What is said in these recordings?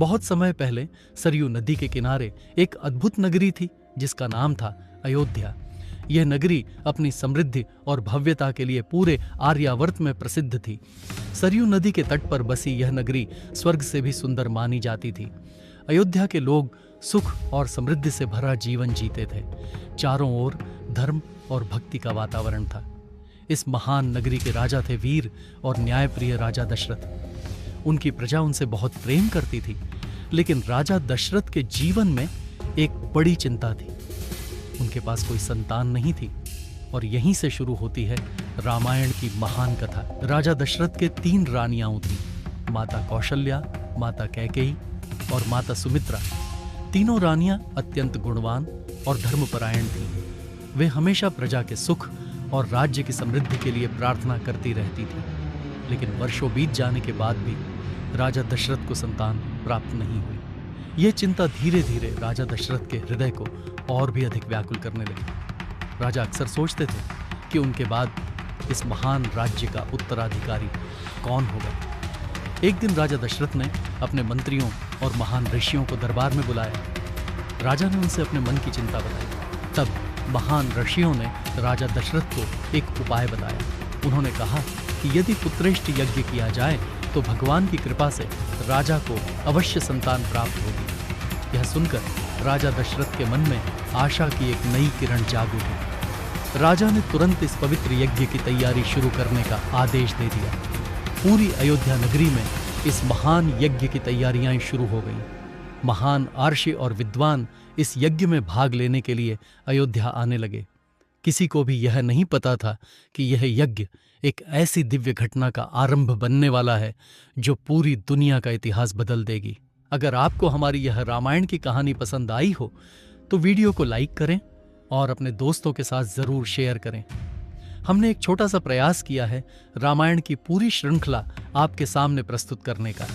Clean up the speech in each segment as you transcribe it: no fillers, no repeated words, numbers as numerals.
बहुत समय पहले सरयू नदी के किनारे एक अद्भुत नगरी थी जिसका नाम था अयोध्या। यह नगरी अपनी समृद्धि और भव्यता के लिए पूरे आर्यावर्त में प्रसिद्ध थी। सरयू नदी के तट पर बसी यह नगरी स्वर्ग से भी सुंदर मानी जाती थी। अयोध्या के लोग सुख और समृद्धि से भरा जीवन जीते थे। चारों ओर धर्म और भक्ति का वातावरण था। इस महान नगरी के राजा थे वीर और न्यायप्रिय राजा दशरथ। उनकी प्रजा उनसे बहुत प्रेम करती थी, लेकिन राजा दशरथ के जीवन में एक बड़ी चिंता थी। उनके पास कोई संतान नहीं थी और यहीं से शुरू होती है रामायण की महान कथा। राजा दशरथ के 3 रानियां थीं, माता कौशल्या, माता कैकेयी और माता सुमित्रा। तीनों रानियां अत्यंत गुणवान और धर्मपरायण थीं। वे हमेशा प्रजा के सुख और राज्य की समृद्धि के लिए प्रार्थना करती रहती थीं। लेकिन वर्षों बीत जाने के बाद भी राजा दशरथ को संतान प्राप्त नहीं हुई। यह चिंता धीरे धीरे राजा दशरथ के हृदय को और भी अधिक व्याकुल करने लगी। राजा अक्सर सोचते थे कि उनके बाद इस महान राज्य का उत्तराधिकारी कौन होगा। एक दिन राजा दशरथ ने अपने मंत्रियों और महान ऋषियों को दरबार में बुलाया। राजा ने उनसे अपने मन की चिंता बताई। तब महान ऋषियों ने राजा दशरथ को एक उपाय बताया। उन्होंने कहा कि यदि पुत्रेष्ट यज्ञ किया जाए तो भगवान की कृपा से राजा को अवश्य संतान प्राप्त होगी। यह सुनकर राजा दशरथ के मन में आशा की एक नई किरण जाग उठी। राजा ने तुरंत इस पवित्र यज्ञ की तैयारी शुरू करने का आदेश दे दिया। पूरी अयोध्या नगरी में इस महान यज्ञ की तैयारियां शुरू हो गईं। महान आर्षि और विद्वान इस यज्ञ में भाग लेने के लिए अयोध्या आने लगे। किसी को भी यह नहीं पता था कि यह यज्ञ एक ऐसी दिव्य घटना का आरंभ बनने वाला है जो पूरी दुनिया का इतिहास बदल देगी। अगर आपको हमारी यह रामायण की कहानी पसंद आई हो तो वीडियो को लाइक करें और अपने दोस्तों के साथ जरूर शेयर करें। हमने एक छोटा सा प्रयास किया है रामायण की पूरी श्रृंखला आपके सामने प्रस्तुत करने का।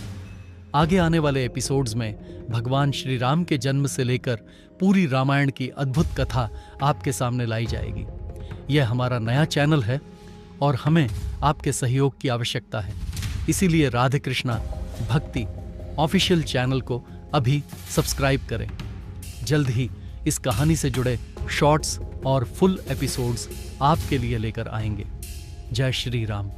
आगे आने वाले एपिसोड्स में भगवान श्री राम के जन्म से लेकर पूरी रामायण की अद्भुत कथा आपके सामने लाई जाएगी। यह हमारा नया चैनल है और हमें आपके सहयोग की आवश्यकता है। इसीलिए राधे कृष्णा भक्ति ऑफिशियल चैनल को अभी सब्सक्राइब करें। जल्द ही इस कहानी से जुड़े शॉर्ट्स और फुल एपिसोड्स आपके लिए लेकर आएंगे। जय श्री राम।